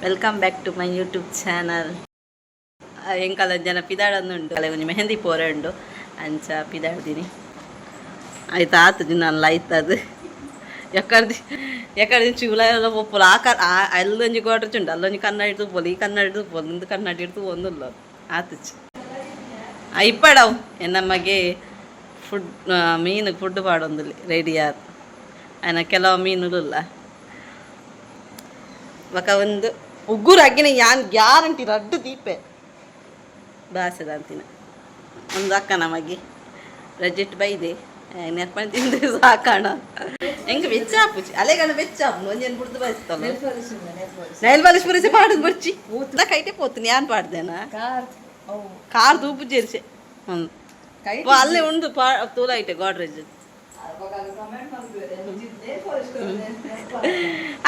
Welcome back to my YouTube channel. ಎಂಕಲ ಜನ ಪಿದಾಡೊಂದುಂಡು ಅಲೆ ಒಂಜಿ ಮೆಹಂದಿ ಪೋರೆ ಉಂಡು ಅಂಚ ಪಿದಾಡ್ದಿನಿ ಆಯ್ತು ಆತುಜಿ ನಾನು ಲೈತದು ಎಕಡೆ ಚಿವುಲ ಪೊಪ್ಪುಲು ಅಲ್ಲೊಂಜಿ ಗೋಡ್ರಚುಂಡು ಅಲ್ಲೊಂಜಿ ಕನ್ನಡಿ ತೂಪೊಲಿ ಈ ಕನ್ನಡಿ ತೂಪೊಲಿ ಇಂದು ಕನ್ನಡಿ ಇಡ್ತು ಒಂದುಲ್ಲ ಆತುಜಿ ಇಪ್ಪಡವು ನಮಗೆ ಫುಡ್ ಮೀನು ಫುಡ್ ಪಾಡೊಂದುಲ್ಲೆ ರೆಡಿ ಆತು ಅಯ್ನ ಕೆಲವು ಮೀನುಲ್ಲ ಬೊಕ ಒಂದು ಉಗ್ಗುರು ಅಗ್ಗಿನ ಯಾನ್ ಗ್ಯಾರಂಟಿ ರಡ್ಡು ದೀಪೆ ಬಾಸದ ಅಂತಿನ ಒಂದು ಅಕ್ಕ ನಮಗೆ ರಜೆಟ್ ಬೈದೆ ನೆರ್ಪಣೆ ತಿಂದು ಸಾಕಾಣ ಹೆಂಗೆ ಬೆಚ್ಚ ಹಾಪುಚಿ ಅಲೆಗಣ ಬೆಚ್ಚ ಹಾಪು ಒಂಜೇನು ಬಿಡ್ದು ಬಯಸ್ತಲ್ಲ ನೈಲ್ ಪಾಲಿಶ್ ಪುರಿಸಿ ಪಾಡುದು ಬರ್ಚಿ ಊಟ ಕೈಟೆ ಪೋತೀನಿ ಯಾನ್ ಪಾಡ್ದೇನ ಕಾರ್ ತೂಪು ಜೇರಿಸೆ ಅಲ್ಲೇ ಉಂಡು ತೂಲ ಐತೆ ಗೋಡ್ರೇಜ್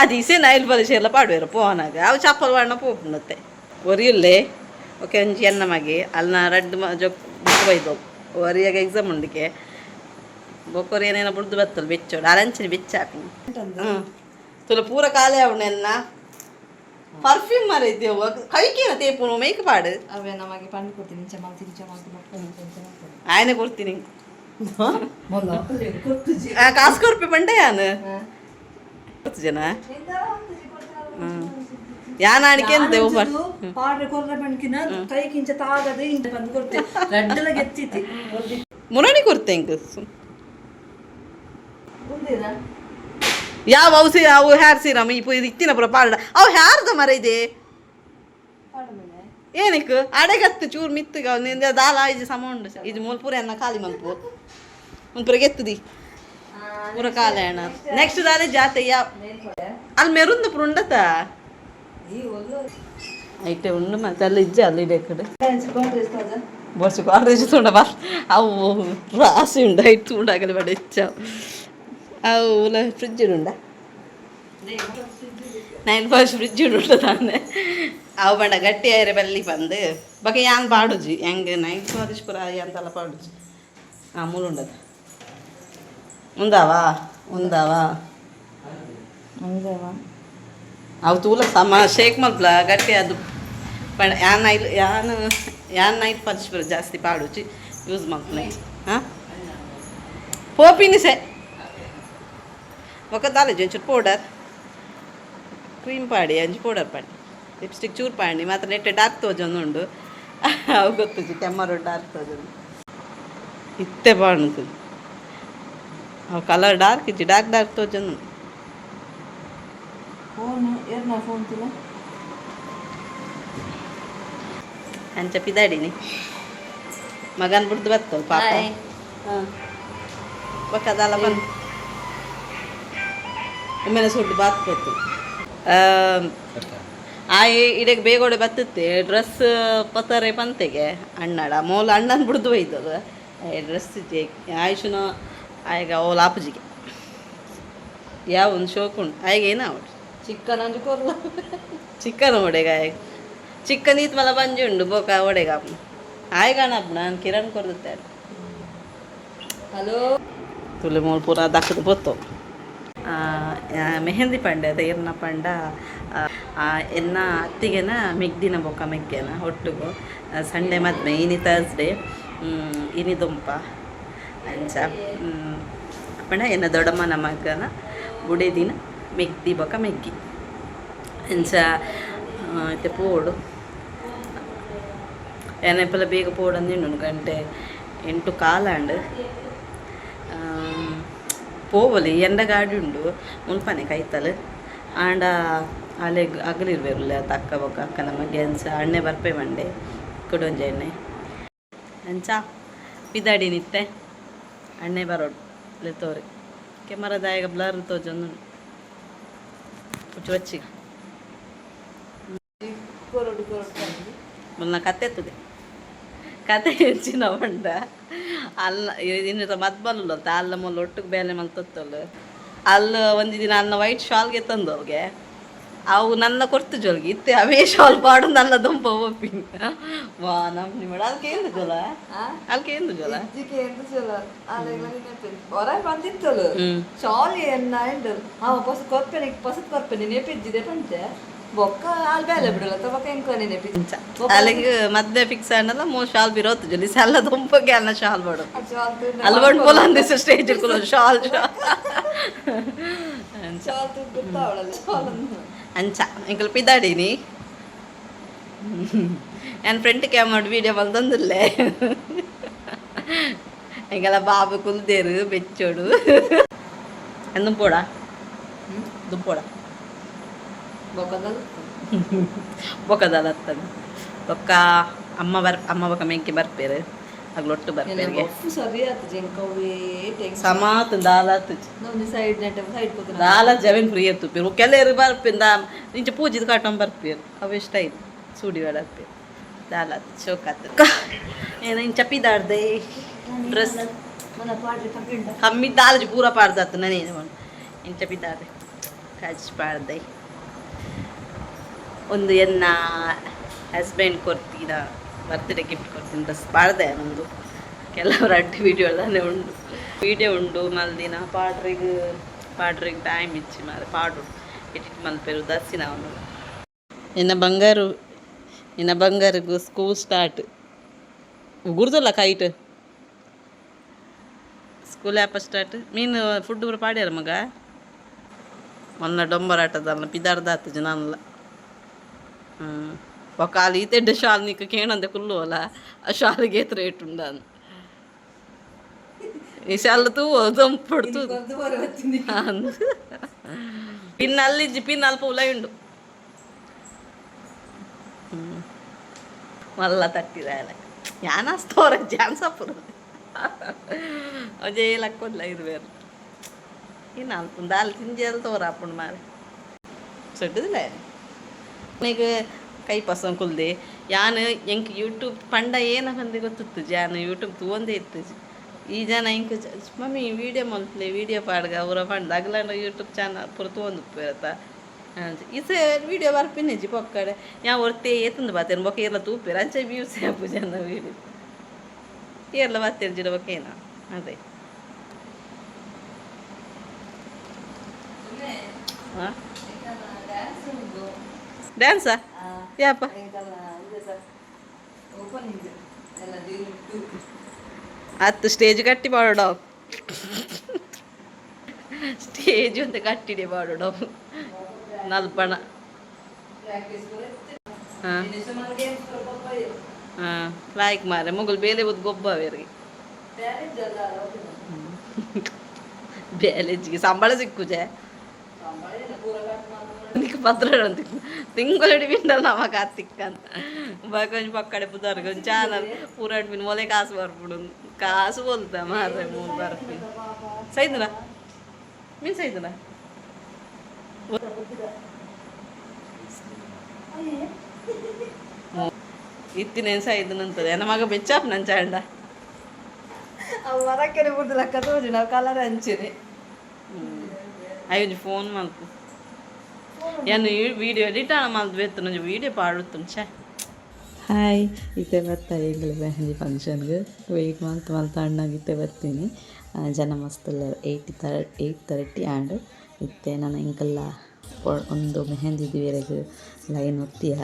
ಅದು ಇಸೆ ನೈಲ್ ಪಾಲಿಶ್ ಎಲ್ಲ ಪಾಡುವೇರು ಪೋನಾಗ ಅವು ಚಪ್ಪಲ್ ಬಾಣ ಪೋಪುನತ್ತೆ ಒರಿಯುಲ್ಲೇ ಓಕೆ ಒಂಜಿ ಎನ್ನ ಮಗೆ ಅಲ್ಲ ರಡ್ಡು ಬುಕ್ ಬೈದವು ಒರಿಯಾಗ ಎಕ್ಸಾಮ್ ಉಂಡಿಕೆ ಬೊಕ್ಕೊರಿ ಏನೇನೋ ಬುಡ್ದು ಬತ್ತಲ್ಲ ಬೆಚ್ಚೋಡು ಅರಂಚಿನ ಬೆಚ್ಚ ಹಾಕಿ ತುಲ ಪೂರ ಕಾಲೇ ಅವನೆಲ್ಲ ಪರ್ಫ್ಯೂಮ್ ಮರೈತೇವು ಕೈಕೇನ ತೇಪು ಮೇಕ್ ಪಾಡು ಅವೇ ನಮಗೆ ಪಂಡು ಕೊಡ್ತೀನಿ ಆಯ್ನೆ ಕೊಡ್ತೀನಿ ಕಾಸು ಕೊರ್ಪೆ ಪಂಡೆ ಯಾನು ಜನ ಯಾನ ಅಡಿಕೆ ಅಂತ ಮುರಣಿ ಕೊಡ್ತೆ ಇಂಕ ಯಾವ ಔಸಿ ಅವು ಹ್ಯಾರ್ ಸೀರಮ್ ಇಪ್ಪ ಇದು ಇತ್ತಿನ ಪುರ ಪಾಡ ಅವು ಹ್ಯಾರ್ದ ಮರ ಇದೆ ಏನಕ್ಕೆ ಅಡೆಗತ್ತು ಚೂರು ಮಿತ್ತಗ ದಾಲ ಇದು ಸಮ ಉಂಡು ಇದು ಮೂಲ್ಪುರ ಎನ್ನ ಖಾಲಿ ಮಲ್ಪು ಒಂದು ಗೆತ್ತದಿ ಪೂರ ಕಾಲೆ ಅಣ್ಣ ನೆಕ್ಸ್ಟ್ ದಾಲೆ ಜಾತೆ ಯಾವ ಅಲ್ಲಿ ಮೆರುಂದು ಪುರ ಉಂಡತ ಐಟೆ ಉಂಡು ಮತ್ತೆ ಅಲ್ಲಿ ಇಜ್ಜೆ ಅಲ್ಲಿ ಇಡೆ ಕಡೆ ಬರ್ಸು ಕಾಲೇಜ್ ತುಂಡ ಬಸ್ ಅವು ರಾಸಿ ಉಂಡ ಇಟ್ಟು ಉಂಡಾಗಲಿ ಬಡ ಹೆಚ್ಚ ಅವು ಫ್ರಿಜ್ ಉಂಡ ನೈನ್ ಫಸ್ಟ್ ಫ್ರಿಜ್ ಉಂಟು ತಾನೆ ಅವು ಬಂಡ ಗಟ್ಟಿ ಆಯ್ರೆ ಬಲ್ಲಿ ಬಂದು ಬಗ್ಗೆ ಯಾನ್ ಪಾಡುಜಿ ಹೆಂಗೆ ನೈಟ್ ಪಾಲಿಶ್ ಪುರ ಅಂತೆಲ್ಲ ಪಾಡುಜಿ ಮೂರು ಉಂಡದ ఉందావా ఉందావా ఉందావా అవు తూల సమ షేక్ మల్ప్ల గట్టి ಅದು ಯಾನ್ ನೈಟ್ ಪಂಚಪುರ ಜಾಸ್ತಿ ಪಾಡುಚಿ ಯೂಸ್ ಮಾಡ್ತೀನಿ ಹಾಂ పోపినిసే ఒక దాలే జంచు పౌడర్ క్రీమ్ పాడి ಅಂಜು ಪೌಡರ್ ಪಾಡಿ ಲಿಪ್ಸ್ಟಿಕ್ ಚೂರು ಪಾಡಿ ಮಾತ್ರ ನೆಟ್ಟೆ ಡಾರ್ಕ್ ತೋಜೊಂದು ಉಂಡು ಅವು ಗೊತ್ತುಜಿ ಕೆಮ್ಮರು ಡಾರ್ಕ್ ತೋಜೊಂದು ಇತ್ತೆ ಬಾಣುದು ಅವು ಕಲರ್ ಡಾರ್ಕ್ ಇಜ್ಜಿ ಡಾರ್ಕ್ ತೋಜೊಂದು ಫೋನ್ ತಿಲ್ಲ ಅಂಚ ಪಿದಾಡಿನಿ ಮಗನ್ ಬಿಡ್ದು ಬರ್ತವ ಪಾಪ ಹಾಂ ಬಕ್ಕದಲ್ಲ ಬಂದು ಒಮ್ಮೆಲೆ ಸುಡ್ಡು ಬಾತ್ಕೊತ್ತು ಇಡಕ್ಕೆ ಬೇಗೋಡೆ ಬತ್ತುತ್ತೆ ಡ್ರೆಸ್ ಪತ್ತರೆ ಪಂತೆಗೆ ಅಣ್ಣಡ ಮೋಲ ಅಣ್ಣನ ಬಿಡ್ದು ಒಯ್ದದು ಡ್ರೆಸ್ ಇದ್ದೆ ಆಯುಷನ ಆಯ್ಗ ಅವಳು ಆಪುಜಿಗೆ ಯಾವ ಒಂದು ಶೋಕ್ ಉಂಟು ಆಯ್ಗ ಏನ ಅವಳು ಚಿಕ್ಕನ್ ಅಂಜು ಕೊರ್ಲ ಚಿಕ್ಕನ್ ಒಡೆಗ ಆಯ್ಗ ಚಿಕ್ಕನ್ ಈತ್ ಮಲ ಬಂಜಿ ಉಂಡು ಬೋಕ ಒಡೆಗ ಆಯ್ಗಾಣಪ್ಪ ನಾನು ಕಿರಣ್ ಕೊರ್ದುತ್ತೆ ಹಲೋ ತುಲೆ ಮೂಲ ಪೂರ ದಕ್ಕದು ಬತ್ತು ಮೆಹಂದಿ ಪಂಡೆ ಅದ ಎನ್ನ ಪಂಡ ಎನ್ನ ಅತ್ತಿಗೆನ ಮೆಗ್ದಿನ ಬೊಕ್ಕ ಮೆಗ್ಗೆನ ಒಟ್ಟಿಗೂ ಸಂಡೇ ಮದ್ಮೆ ಇನಿ ತರ್ಸ್ಡೇ ಇನಿ ದುಂಪ ಅಂಚ ಪಂಡ ಎನ್ನ ದೊಡ್ಡಮ್ಮನ ಮಗನ ಬುಡೆ ದಿನ ಮೆಗ್ದಿ ಬೊಕ್ಕ ಮೆಗ್ಗಿ ಅಂಚ ಮತ್ತೆ ಪೋಡು ಎನೆಪ್ಪಲ ಬೇಗ ಪೋಡು ಅಂದಿಣ್ಣು ಗಂಟೆ 8 ಕಾಲಾಂಡು పోవలి ఎండ గాడి ఉండు మున్పనే కైతలు ఆండ అలే అగలిర్వేరులే తక్క ఒక అక్క నమ్మ గెన్స అಣ್ಣೆ ಬರ್ಪೆ ಮಂಡೆ ಕೊಡೊಂಜೆ ಎಣ್ಣೆ ಅಂಚ ಪಿದಾಡಿ ನಿತ್ತೆ ಅಣ್ಣೆ ಬರೋಡು le ತೋರಿ ಕೆಮರದಾಯಗ ಬ್ಲರ್ ತೋಜೊಂದು ಕುಚ್ಚು ವಚ್ಚಿ ಕೊರಡು ಮುನ್ನ ಕತ್ತೆತ್ತದೆ ಕತೆ ಹೆಚ್ಚಿನ ಬಂಡ ಅಲ್ಲ ಇನ್ನು ಮದ್ಬಲ್ಲ ಅಲ್ಲ ಮೊಲ್ಲ ಒಟ್ಟಿಗೆ ಬೇಲೆ ಮಲ್ತೊತ್ತಲ್ಲ ಅಲ್ಲ ಒಂದು ದಿನ ಅನ್ನ ವೈಟ್ ಶಾಲ್ಗೆ ತಂದವ್ಗೆ ಅವು ನನ್ನ ಕೊಡ್ತು ಜೋಲ್ಗೆ ಇತ್ತೆ ಅವೇ ಶಾಲ್ ಪಾಡು ನನ್ನ ದುಂಪ ಒಪ್ಪಿಂಗ್ ವಾ ನಮ್ಮ ನಿಮ್ಮ ಅದಕ್ಕೆ ಏನು ಜೋಲ ಅದಕ್ಕೆ ಏನು ಜೋಲ ಹೊರ ಬಂದಿತ್ತಲು ಶಾಲ್ ಏನ ಪಸತ್ ಕೊರ್ಪೆನೆ ನೆಪಿದ್ದಿದೆ ಪಂಚೆ ಬೊಕ್ಕ ಅಲ್ಲಿ ಬೇಲೆ ಬಿಡಲ್ಲ ತಬಕ ಎಂಕೊನೆ ಪಿಂಚ ಅಲ್ಲಿಗೆ ಮದ್ವೆ ಫಿಕ್ಸ್ ಆನಲ್ಲ ಮೋ ಶಾಲ್ ಬಿರೋತು ಜೊಲಿ ಸಲ್ಲ ದುಂಪಗೆ ಅನ್ನ ಶಾಲ್ ಬಡು ಅಲ್ಲಿ ಬಂದು ಪೋಲ ಅಂದಿಸ ಸ್ಟೇಜ್ ಕುಲ ಶಾಲ್ ಶಾಲ್ ಗೊತ್ತಾವಳಲ್ಲ ಶಾಲ್ ಅಂಚ ಇಂಕಲ್ ಪಿದಾಡಿನಿ ನನ್ನ ಫ್ರೆಂಡ್ ಕ್ಯಾಮರಾ ವೀಡಿಯೋ ಬಂದೊಂದಿಲ್ಲೇ ಎಂಗೆಲ್ಲ ಬಾಬು ಕುಲ್ದೇರು ಬೆಚ್ಚೋಡು ದುಂಪೋಡ ದುಂಪೋಡ ಬೊಕ್ಕದಲ್ಲ ಹತ್ತದು ಬೊಕ್ಕ ಅಮ್ಮ ಬೊಕ್ಕ ಮೆಂಕಿ ಬರ್ಪೇರು ಅಗ್ಲೊಟ್ಟು ಬರ್ಪೇರಿಗೆ ಸಮಾತ್ ದಾಲತ್ ದಾಲತ್ ಜವೆನ್ ಫ್ರೀ ಎತ್ತುಪೇರು ಕೆಲವರು ಬರ್ಪಿಂದ ಇಂಚ ಪೂಜಿದ ಕಾಟೊಂದು ಬರ್ಪೇರು ಅವು ಇಷ್ಟ ಆಯ್ತು ಸೂಡಿ ಬೇಡಪ್ಪೇರು ದಾಲತ್ ಶೋಕಾತ್ ಏನ ಇಂಚ ಪಿದಾಡ್ದೆ ಡ್ರೆಸ್ ಕಮ್ಮಿ ದಾಲಜ್ ಪೂರ ಪಾಡ್ದತ್ತು ನಾನೇನು ಇಂಚ ಪಿದಾಡ್ದೆ ಕಚ್ ಪಾಡ್ದೆ ಒಂದು ಎನ್ನ ಹಸ್ಬೆಂಡ್ ಕೊಡ್ತೀನ ಬರ್ತ್ಡೇ ಗಿಫ್ಟ್ ಕೊಡ್ತೀನಿ ಡ್ರೆಸ್ ಪಾಡ್ದೆ ನಮ್ಮದು ಕೆಲವರು ಅಡ್ಡಿ ವಿಡಿಯೋ ಉಂಡು ಮಲ್ದಿನ ಪಾಡ್ರಿಗೆ ಟೈಮ್ ಇಚ್ಚಿ ಮಾರೆ ಪಾಡು ಎಡಿಟ್ ಮಲ್ಪೇರು ದರ್ಸಿನ ಅವನು ಇನ್ನು ಬಂಗಾರಿಗೂ ಸ್ಕೂಲ್ ಸ್ಟಾರ್ಟ್ ಗುರ್ದಲ್ಲ ಕೈಟ್ ಸ್ಕೂಲ್ ಆ್ಯಪ ಸ್ಟಾರ್ಟ್ ಮೀನು ಫುಡ್ ಪೂರ ಪಾಡ್ಯಾರ ಮಗ ಮೊನ್ನೆ ಡೊಂಬರಾಟದಲ್ಲ ಪಿದಾರ್ದಾತು ಜನಲ್ಲ ఒక ఈతెడ్డ షాల్ నీకు కేనంద కుళ్ళు అలా ఆ షాల్ గీత రేటు ఉండాను ఈ షాల్తో పడుతూ పిన్నల్లిజ్జి పిన్నల్ పూలై ఉండు మళ్ళా తట్టి రాయాలి యానాస్తోర జాన్సాపుర అజే లక్కొద్దు 5,000 ఈ నాలుగు దాలు తింజేళ్తోరా అప్పుడు మరి చెడ్డదిలే నీకు ಕೈ ಪಸಂದ್ ಕುಲ್ದೆ ಯಾನು ಎಂಕ್ ಯೂಟ್ಯೂಬ್ ಪಂಡ ಏನ ಬಂದೆ ಗೊತ್ತಿತ್ತು ಜಾನು ಯೂಟ್ಯೂಬ್ ತೂಂದೇ ಇತ್ತು ಈ ಜನ ಇಂಕ ಮಮ್ಮಿ ವೀಡಿಯೋ ಮಲ್ಪಲೆ ವೀಡಿಯೋ ಪಾಡ್ಗ ಅವರ ಪಂಡ ಅಗ್ಲಾಂಡ ಯೂಟ್ಯೂಬ್ ಚಾನಲ್ ಪೂರ ತೂಂದು ಪೇರತ್ತ ಇಸ ವೀಡಿಯೋ ಬರ್ಪಿನ ಜಿ ಪೊಕ್ಕಡೆ ಯಾ ಹೊರ್ತೆ ಏತಂದು ಬಾತೇನು ಬೊಕ್ಕ ಎಲ್ಲ ತೂಪೇರ ಅಂಚ ವ್ಯೂಸ್ ಆಪು ಜನ ವೀಡಿಯೋ ಎಲ್ಲ ಬಾತೇರು ಜಿಡ ಬೊಕ್ಕೇನ ಅದೇ ಹಾಂ ಡ್ಯಾನ್ಸಾ ಯಾಪ ಅತ್ತು ಸ್ಟೇಜ್ ಕಟ್ಟಿ ಮಾಡೋಣ ಸ್ಟೇಜ್ ಅಂತ ಕಟ್ಟಿಡೆ ಮಾಡೋಣ ನಲ್ಪಣ ಹಾಂ ಹಾಂ ಲೈಕ್ ಮಾರೆ ಮುಗುಲ್ ಬೇಲೆ ಬುದ್ ಗೊಬ್ಬ ಅವರಿಗೆ ಬೇಲೆಜ್ಜಿಗೆ ಸಂಬಳ ಸಿಕ್ಕುಜೆ నీకు భద్రం తింగొలడి విండాలి నమ్మక తిక్కంత కొంచెం పక్కడే పుతారు కొంచెం ఛానల్ పూరాడు పిన్ మొలే కాసు బర్పుడు కాసు బోల్తా మారే మూడు బర్పి సైదునా మీన్ సైదునా ಇತ್ತಿ ನೆನ್ಸ ಇದನ್ನಂತದೆ ನನ್ನ ಮಗ ಬೆಚ್ಚಾಪ್ ನನ್ನ ಚಾಂಡ ಅವು ಮರಕ್ಕೆ ಬಿಡ್ದು ಲಕ್ಕ ತೋಜಿ ನಾವು ಕಲರ್ ಹಂಚಿರಿ ಅಯ್ಯೋ ಫೋನ್ ಮಾಡ್ತು ಏನು ವೀಡಿಯೋ ಎಡಿಟ್ ಮಾಡ್ಬೇಕು ನಂಗೆ ವೀಡಿಯೋ ಪಾಡುತ್ತು ಛೇ ಹಾಯ್ ಇತ್ತೆ ಬರ್ತಾ ಈಗಲೇ ಮೆಹಂದಿ ಫಂಕ್ಷನ್ಗೆ ವೆಯ್ಟ್ ಮಾಡ್ತಾ ಅಣ್ಣಾಗಿತ್ತೆ ಬರ್ತೀನಿ ಜನ ಮಸ್ತಲ್ಲ 8:30 ಆ್ಯಂಡ್ ಇತ್ತೆ ನಾನು ಇಂಕಲ್ಲ ಒಂದು ಮೆಹಂದಿ ದಿವೇರೆಗೆ ಲೈನ್ ಒತ್ತಿಯ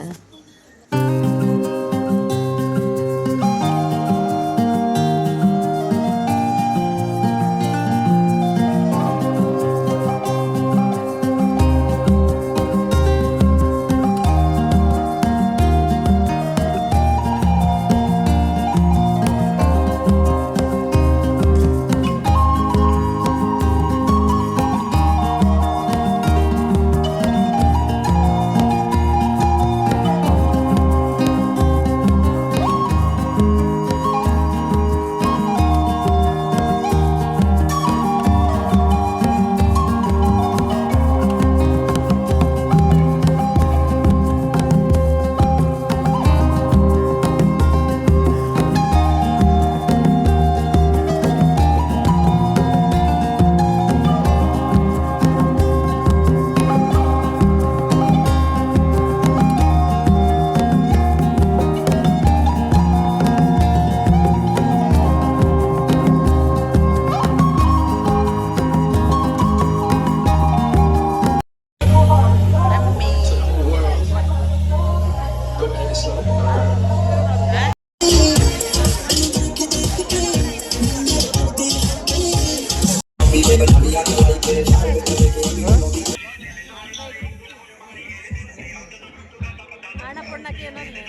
ಆಣ ಪೊಣ್ಣಕ್ಕೆ ಏನಂದ್ರೆ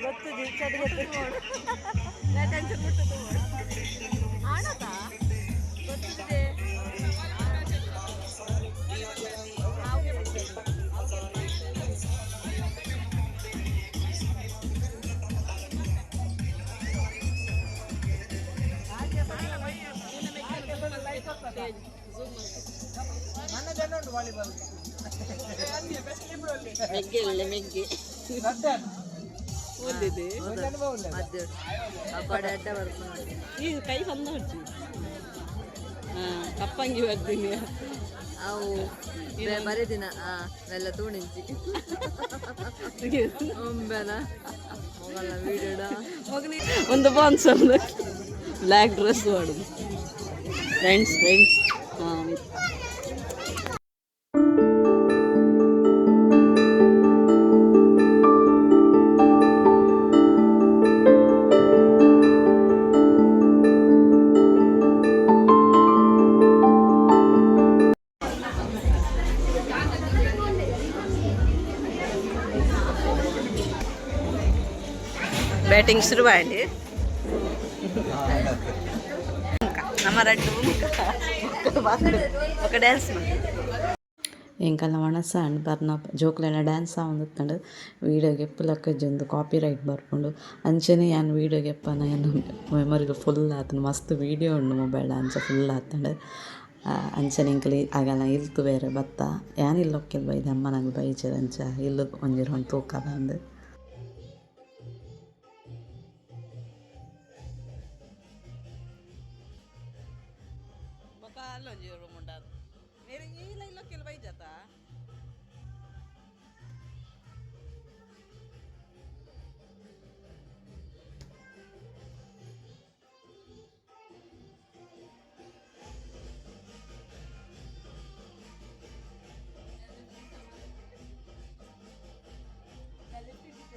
ಗೊತ್ತಿದೆ ಚಡಿ ಗೊತ್ತಿದೆ ನೋಡು ಟೆನ್ಷನ್ ಬಿಟ್ಟು ಆಣತಾ ಗೊತ್ತಿದೆ ಮೆಗ್ಗೆ ಒಳ್ಳೆ ಮೆಗ್ಗೆ ಓದಿದೆ ಈ ಕೈ ಬಂದ ಹೊಡ್ಚಿ ಕಪ್ಪಂಗಿ ಬರ್ತೀನಿ ಅವು ಬರೀದಿನ ಎಲ್ಲ ತೂಣಿಂಚಿ ಒಂಬೆನ ಮೊಗಲ ವೀಡಿಯೋಡ ಒಂದು ಬಾನ್ಸ್ ಬ್ಲ್ಯಾಕ್ ಡ್ರೆಸ್ ಮಾಡುದು ಫ್ರೆಂಡ್ಸ್ ಹಾಂ బ్యాటింగ్ శురువాయండి ನಮ್ಮ ರಡ್ಡು ఒక డ్యాన్స్ ఇంకా వణసాండ్ ಬರ್ನ ಜೋಕ್ಲೆನ ಡ್ಯಾನ್ಸ್ ಆವೊಂದುತ್ತಂಡು ವೀಡಿಯೋಗೆ ಎಪ್ಪುಲಕ್ಕ ಜೊಂದು ಕಾಪಿ ರೈಟ್ ಬರ್ಪುಂಡು ಅಂಚನೆ ಯಾನ್ ವೀಡಿಯೋಗೆ ಎಪ್ಪನ ಏನು ಮೆಮೊರಿಲು ಫುಲ್ ಆತನು ಮಸ್ತ್ ವೀಡಿಯೋ ಉಂಡು ಮೊಬೈಲ್ ಅಂಚ ಫುಲ್ ಆತಂಡು ಅಂಚನೆ ಇಂಕಲಿ ಆಗಲ್ಲ ಇಲ್ತು ಬೇರೆ ಬತ್ತ ಯಾನ್ ಇಲ್ಲೊಕ್ಕೆಲ್ ಬೈದೆ ಅಮ್ಮ ನಂಗೆ ಬೈಚರಂಚ ಇಲ್ಲು ಒಂಜಿರು ಒಂದು ತೂಕಲ್ಲ ಅಂದು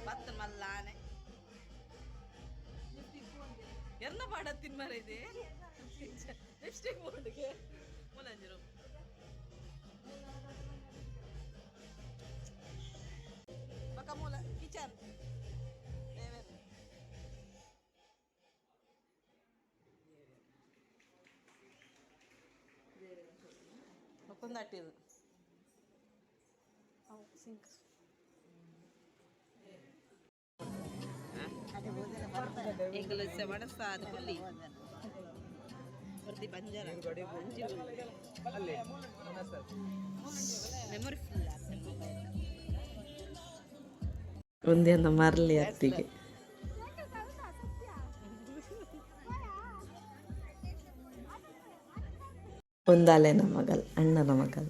பத்து மல்லானே என்ன பாடத்தின் மாதிரி இது லிப்ஸ்டிக் போட்டுக்கு மூலஞ்சிரும் பக்கம் மூல கிச்சன் ஒப்பந்தாட்டியது sink English mana ada beli. Seperti Banjaran. Memory full ಒಂದೇ ಅಂತ ಮರಲಿ ಅತ್ತಿಗೆ ಒಂದಾಲೆನ ಮಗಲ್ ಅಣ್ಣನ ಮಗಲ್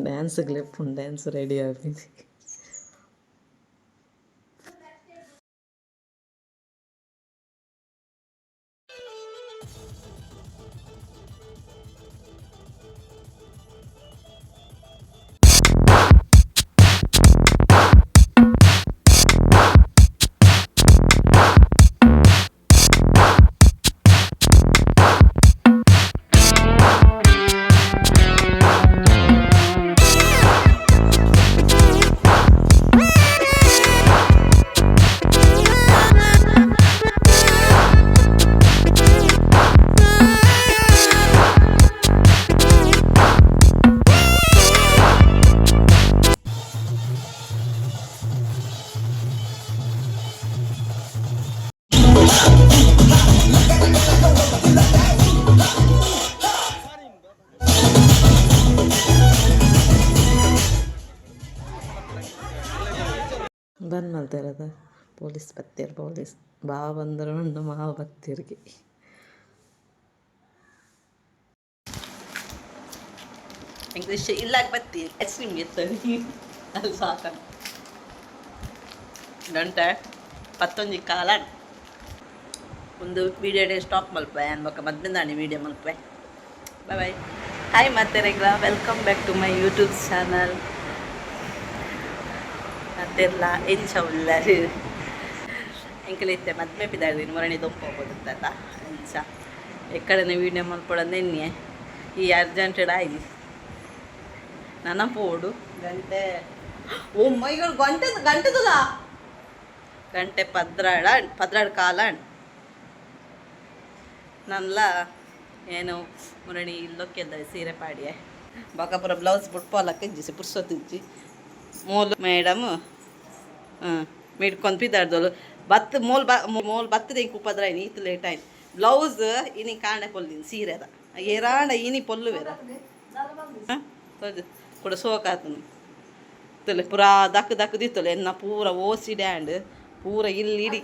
డ్యాన్స్ క్లిప్ డ్యాన్స్ రెడీ అయిపోయింది ಬಂದು ಮಲ್ತಿರೋದು ಪೊಲೀಸ್ ಬತ್ತೀರು ಪೊಲೀಸ್ ಬಾವ ಬಂದರು ಮಾವ ಬತ್ತೀರಿಗೆ ಇಂಗ್ಲೀಷ್ ಇಲ್ಲ ಬತ್ತಿ ಐಸ್ ಕ್ರೀಮ್ ಗೆತ್ತನಿ ಅಲ್ಲಿ ಸಾಕ ಗಂಟ ಪತ್ತೊಂದು ಕಾಲ ಒಂದು ವೀಡಿಯೋ ಡೇ ಸ್ಟಾಪ್ ಮಲ್ಪೆ ಅನ್ಬೇಕ ಮದ್ದಿಂದಾಣಿ ವೀಡಿಯೋ ಮಲ್ಪೆ ಬಾಯ್ ಬಾಯ್ ಹಾಯ್ ಮತ್ತೆ ರೆಗ್ಲ welcome back to my YouTube channel ಮತ್ತೆಲ್ಲ ಎಂಚ ಉಳ್ಳಾರು ಎಂಕಲಿತ್ತೆ ಮದ್ಮೆ ಪಿದಾಡ್ದೀನಿ ಮೊರಣಿ ದೊಂಪು ಹೋಗೋದಿತ್ತಲ್ಲ ಎಂಚ ಎಕ್ಕಡನೆ ವೀಡಿಯೋ ಮಲ್ಪೊಡನೆ ಎನ್ನೆ ಈ ಅರ್ಜೆಂಟೆಡ್ ಆಯ್ಲಿ ನನ್ನ ಪೋಡು ಗಂಟೆ ಓ ಮೈಗಳು ಗಂಟೆದಲ್ಲ ಗಂಟೆ ಪದ್ರಾಡ್ ಕಾಲ ನನ್ಲ ಏನು ಮುರಣಿ ಇಲ್ಲೊಕ್ಕೆದ ಸೀರೆ ಪಾಡಿಯೆ ಬೊಕಪುರ ಬ್ಲೌಸ್ ಬುಟ್ಪೋಲಕ್ಕೆ ಇಜ್ಜಿಸಿ ಪುರ್ಸೊತ್ತಿಜ್ಜಿ ಮೂಲು ಮೇಡಮ್ ಮಿಡ್ಕೊಂಡು ಪಿದಾಡ್ದೋಳು ಮೂಲ್ ಬತ್ತದ ಇಂಕು ಉಪದ್ರ ಈತು ಲೇಟ್ ಆಯ್ತು ಬ್ಲೌಸ್ ಇನಿ ಕಾಣೆ ಪೊಲ್ಲಿನ ಸೀರೆದ ಏರಾಂಡ ಇನಿ ಪೊಲ್ಲುವೆರ ಹಾಂ ಕೂಡ ಸೋಕಾತನು ತುಲೆ ಪೂರಾ ದಕ್ ದಿತ್ತಲೆ ಎನ್ನ ಪೂರ ಓಸಿ ಡ್ಯಾಂಡ್ ಪೂರ ಇಲ್ಲಿ ಇಡಿ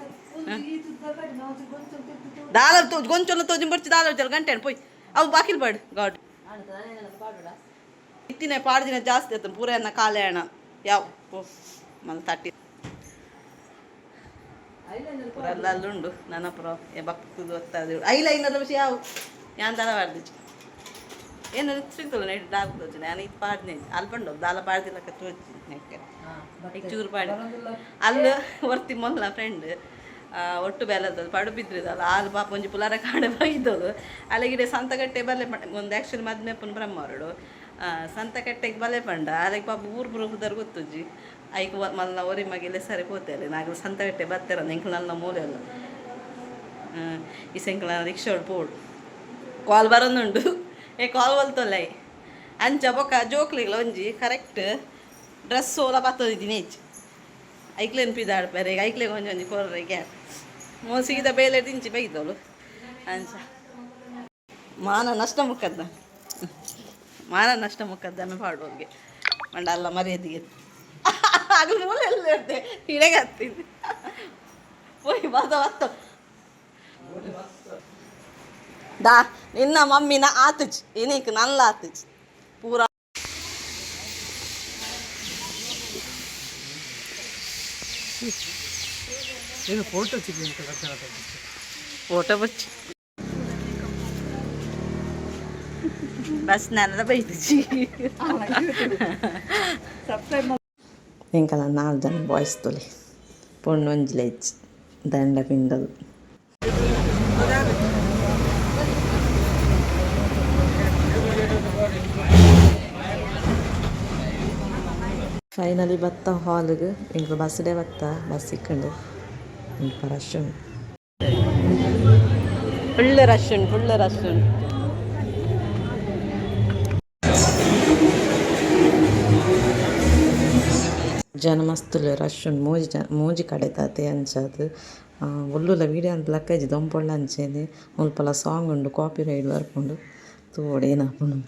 ದಾಲ ಗೊಂಚೊಲ್ಲ ತೋಜಿ ಬರ್ಚಿ ದಾಲ ಗಂಟೆ ಪೋಯ್ ಅವು ಬಾಕಿಲ್ ಬಾಡು ಗಾಡ್ ಇತ್ತಿನ ಪಾಡ್ದಿನ ಜಾಸ್ತಿ ಆಯ್ತು ಪೂರ ಎನ್ನ ಕಾಲೆ ಹಣ ಯಾವ ಓ ಮಲ್ ತಟ್ಟಿ ಪೂರಲ್ಲ ಅಲ್ಲುಂಡು ನನ್ನ ಪುರ ಬಕ್ಕದು ಒತ್ತದು ಐಲೈನರ್ ವಿಷಯ ಯಾವ ಯಾನ್ ದಾಲ ಬಾಡ್ದಿಚ್ಚು ಏನು ಸಿಗ್ತಲ್ಲ ನೈಟ್ ಡಾಕ್ ತೋಚು ನಾನು ಇದು ಪಾಡ್ನೆ ಅಲ್ಲಿ ಬಂಡು ದಾಲ ಪಾಡ್ದಿಲ್ಲಕ್ಕ ತೋಚಿ ನೆಕ್ಕೆ ಚೂರು ಪಾಡಿ ಅಲ್ಲಿ ವರ್ತಿ ಮೊಲ್ಲ ಫ್ರೆಂಡ್ ಒಟ್ಟು ಬೇಲದ ಪಡು ಬಿದ್ರಿದಲ್ಲ ಅಲ್ಲಿ ಪಾಪ ಒಂಜಿ ಪುಲಾರ ಕಾಡೆ ಬೈದೋದು ಅಲ್ಲಿಗಿಡೆ ಸಂತಗಟ್ಟೆ ಬಲ್ಲೆ ಒಂದು ಆ್ಯಕ್ಚುಲಿ ಮದ್ಮೆ ಪುನ್ ಬ್ರಹ್ಮವರಡು ಸಂತಕಟ್ಟೆಗೆ ಬಲೆ ಪಂಡ ಅದಕ್ಕೆ ಪಾಪ ಊರು ಬುರುಗುದಾರ ಗೊತ್ತುಜ್ಜಿ ಐಕ್ ಮಲ್ಲ ಒರಿ ಮಗಿಲೆ ಸರಿ ಹೋಗ್ತಾರೆ ನಾಗಲು ಸಂತಗಟ್ಟೆ ಬರ್ತಾರ ಎಂಕ್ಲು ನನ್ನ ಮೂಲೆ ಅಲ್ಲ ಈ ಸೆಂಕ್ಲ ರಿಕ್ಷಾ ಪೋಡು ಕಾಲ್ ಬರೋದುಂಡು ಕಾಲ್ ಬಲ್ತೊಲ್ಲೈ ಅಂಚ ಬೊಕ್ಕ ಜೋಕ್ಲಿಗ್ಲ ಒಂಜಿ ಕರೆಕ್ಟ್ ಡ್ರೆಸ್ ಸೋಲ ಬತ್ತದಿದ್ದೀನಿ ಹೆಚ್ಚು ಐಕ್ಲೇನು ಪಿದಾಡ್ಪಾರೆ ಈಗ ಐಕ್ಲೆಗೆ ಒಂಜಿ ಕೊರ್ರೆಗೆ ಮೋಸಿಗಿದ ಬೇಲೆ ದಿಂಚಿ ಬೈದವಳು ಅಂಚ ಮಾನ ನಷ್ಟ ಮುಖದ್ದನ್ನು ಪಾಡುವವ್ರಿಗೆ ಮಂಡ ಅಲ್ಲ ಮರ್ಯಾದೆಗೆ ಅದು ಮೂಲೆ ಎಲ್ಲ ಇರ್ತೆ ಹಿಡೆಗೆ ಹತ್ತಿದ್ದೆ ಹೋಯ್ ಬತ್ತ ದಾ ನಿನ್ನ ಮಮ್ಮಿನ ಆತುಜ್ ಇನಿಕ್ ನಲ್ಲ ಆತುಜ್ ಪೂರ ಫೋಟೋ ಬಚ್ಚಿ ಬಸ್ ನನ್ನ ಬೈದಿಚ್ಚಿ ಎಂಕಲ 4 ಜನ ಬಾಯ್ಸ್ ತೊಲೆ ಪೊಣ್ಣು ಒಂಜಿಲೆ ಇಚ್ಚಿ ದಂಡ ಪಿಂಡದು ಫೈನಲಿ ಬತ್ತ ಹಾಲ್ಗೆ ಎಂಕ್ಲು ಬಸ್ಡೆ ಬತ್ತ ಬಸ್ ಸಿಕ್ಕಂಡು ಎಂಕ ರಶ್ ಉಂಡು ಫುಲ್ ರಶ್ ಉಂಟು ಜನ ಮಸ್ತುಲೆ ರಶ್ ಉಂಡು ಮೂಜಿ ಕಡೆ ತಾತೆ ಅಂಚದು ಒಲ್ಲುಲ ವೀಡಿಯೋ ಅಂತ ಲಕ್ಕಜಿ ದೊಂಪೊಳ್ಳ ಅಂಚೇನೆ ಮುಲ್ಪಲ ಸಾಂಗ್ ಉಂಡು ಕಾಪಿ ರೈಡ್ ಬರ್ಕೊಂಡು ತೋಡೇನಾಪುಂಡು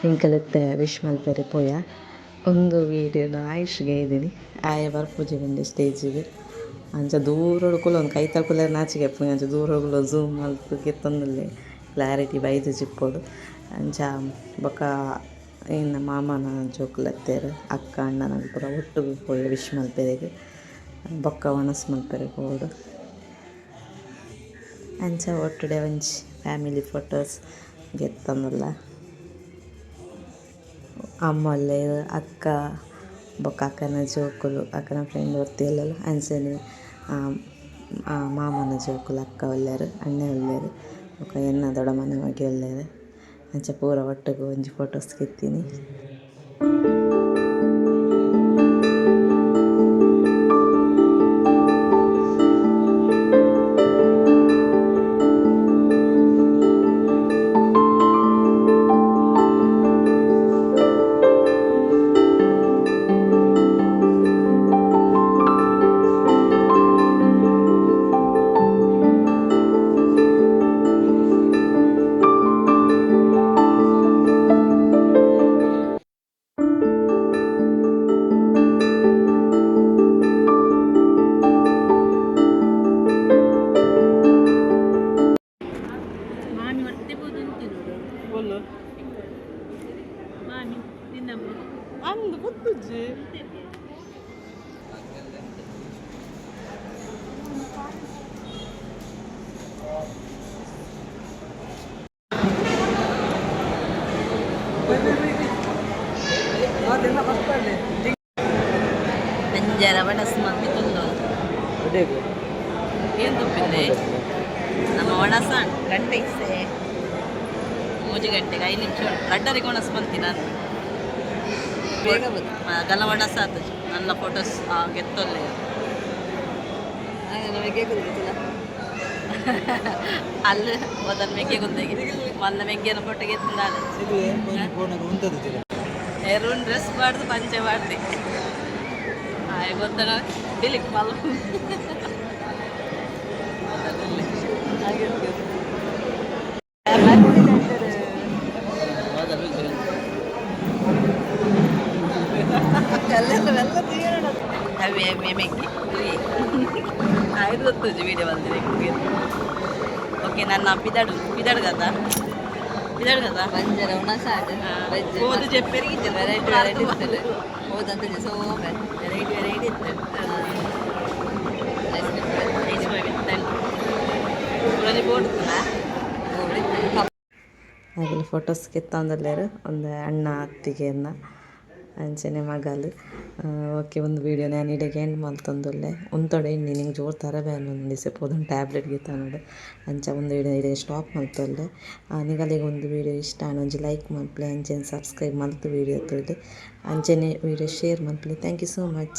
ಇಂಕಲತ್ತೆ ವಿಶ್ ಮಲ್ಪೆರೆ ಪೋಯ ಒಂದು ವೀಡಿಯೋನ ಆಯುಷ್ಗೆ ಇದ್ದೀನಿ ಆಯ ಬರ್ಪೂಜೆ ಬಂದೆ ಸ್ಟೇಜಿಗೆ ಅಂಚ ದೂರೊಡ್ಕುಲು ಒಂದು ಕೈ ತಳ್ಕುಲೆ ನಾಚಿಗೆ ಪೋಯಿ ಅಂಚ ದೂರೊಡ್ಕುಲು ಝೂಮ್ ಮಲ್ತು ಕೆತ್ತೊಂದುಲ್ಲೆ ಕ್ಲಾರಿಟಿ ಬೈದು ಚಿಪ್ಪೋಡು ಅಂಚ ಬೊಕ ಇನ್ನು ಮಾಮನ ಜೋಕುಲೆತ್ತೇರು ಅಕ್ಕ ಅಣ್ಣನ ಪೂರ ಒಟ್ಟಿಗೆ ಪೋಯಿ ವಿಶ್ ಮಲ್ಪೆರೆಗೆ ಬೊಕ್ಕ ವನಸ್ ಮಲ್ಪೆರೆ ಪೋಡು ಅಂಚ ಒಟ್ಟುಡೆ ಒಂಜಿ ಫ್ಯಾಮಿಲಿ ಫೋಟೋಸ್ ಗೆತ್ತಂದುಲ್ಲ ಅಮ್ಮೊಲ್ಲೆ ಅಕ್ಕ ಬೊಕ್ಕ ಅಕ್ಕನ ಜೋಕುಲು ಅಕ್ಕನ ಫ್ರೆಂಡ್ ಒರ್ತಿಯಲ್ಲ ಅಂಚನೆ ಮಾಮನ ಜೋಕುಲು ಅಕ್ಕ ಒಲ್ಲೆರು ಅಣ್ಣೆ ಒಲ್ಲೆರು ಬೊಕ್ಕ ಎನ್ನ ದೊಡ್ಡ ಮನೆ ಮಗಿ ಒಲ್ಲೆರು ಅಂಚ ಪೂರ ಒಟ್ಟಿಗೆ ಒಂಜಿ ಫೋಟೋಸ್ ಕಿತ್ತೀನಿ. ಅಂದು ಗೊತ್ತುಜ್ಜಿ ಅಂಜರ ಬಡಸ್ ಮಂದಿ ಕುಂದು ಏನು ತುಪ್ಪಿಂದೆ ನಮ್ಮ ಒಣಸ ಗಂಟೆ ಇಸೆ 3 ಗಂಟೆಗೆ 5 ನಿಮಿಷ ರಡ್ಡರಿಗೆ ಒಣಸ್ ಬಂತಿ ನಾನು ಬೇಗ ಬಂದು ಗಲ್ಲ ಒಣಸ ಆತು ನನ್ನ ಫೋಟೋಸ್ ಗೆತ್ತೊಲ್ಲೆ ನಮಗೆ ಗೊತ್ತಿಲ್ಲ ಅಲ್ಲಿ ಹೋದನ್ ಮೆಗ್ಗೆ ಗುಂದೆಗೆ ಮೊನ್ನೆ ಮೆಗ್ಗೆನ ಫೋಟೋ ಗೆತ್ತಿಂದಾಳೆ ಎರುಣ್ ಡ್ರೆಸ್ ಮಾಡ್ದು ಪಂಚೆ ಮಾಡ್ದೆ ಗೊತ್ತಣ ಬಿಲಿಕ್ ಮಲ್ అవి మేమెక్కి ఐదు వస్తుంది వీడియో వాళ్ళది ఓకే నన్ను పిదాడు కదా ಬಂಜರ ಉಣ ಸಾಡು ఓదు చెప్పారు ವೆರೈಟಿ ವೆರೈಟಿ ಇರ್ತದೆ ಹೋದಂತ ಸೋಮೆ ವೆರೈಟಿ ಇತ್ತು ಐಸ್ ಕ್ರೀಮ್ ಐಸ್ ಕ್ರೀಮ್ ಇತ್ತು ಬೋಡ್ತಲ್ಲ ಹಾಗೆ ಫೋಟೋಸ್ ಕಿತ್ತಂದಲ್ಲೇರು ಒಂದು ಅಣ್ಣ ಅತ್ತಿಗೆಯನ್ನ ಅಂಚನೆ ಮಗಲು ಓಕೆ ಒಂದು ವೀಡಿಯೋ ನಾನು ಇಡೆಗೆ ಎಂಡ್ ಮಲ್ತೊಂದುಲ್ಲೆ ಉಂತೊಡೆ ಇನ್ನಿ ನಿಂಗೆ ಜೋರು ತರಬೇನು ಒಂದಿಸೆ ಪೋದೊಂದು ಟ್ಯಾಬ್ಲೆಟ್ ಗಿತ್ತನೋಡು ಅಂಚ ಒಂದು ವೀಡಿಯೋ ಇಡೆ ಸ್ಟಾಪ್ ಮಲ್ತೊಲ್ಲೆ ನಿಗಲಿಗೆ ಒಂದು ವೀಡಿಯೋ ಇಷ್ಟ ಒಂಜಿ ಲೈಕ್ ಮಲ್ಪಲೆ ಅಂಚೆನೆ ಸಬ್ಸ್ಕ್ರೈಬ್ ಮಲ್ತು ವೀಡಿಯೋ ತೊಳ್ಳಿ ಅಂಚೆನೆ ವೀಡಿಯೋ ಶೇರ್ ಮಲ್ಪಲೆ ಥ್ಯಾಂಕ್ ಯು ಸೋ ಮಚ್.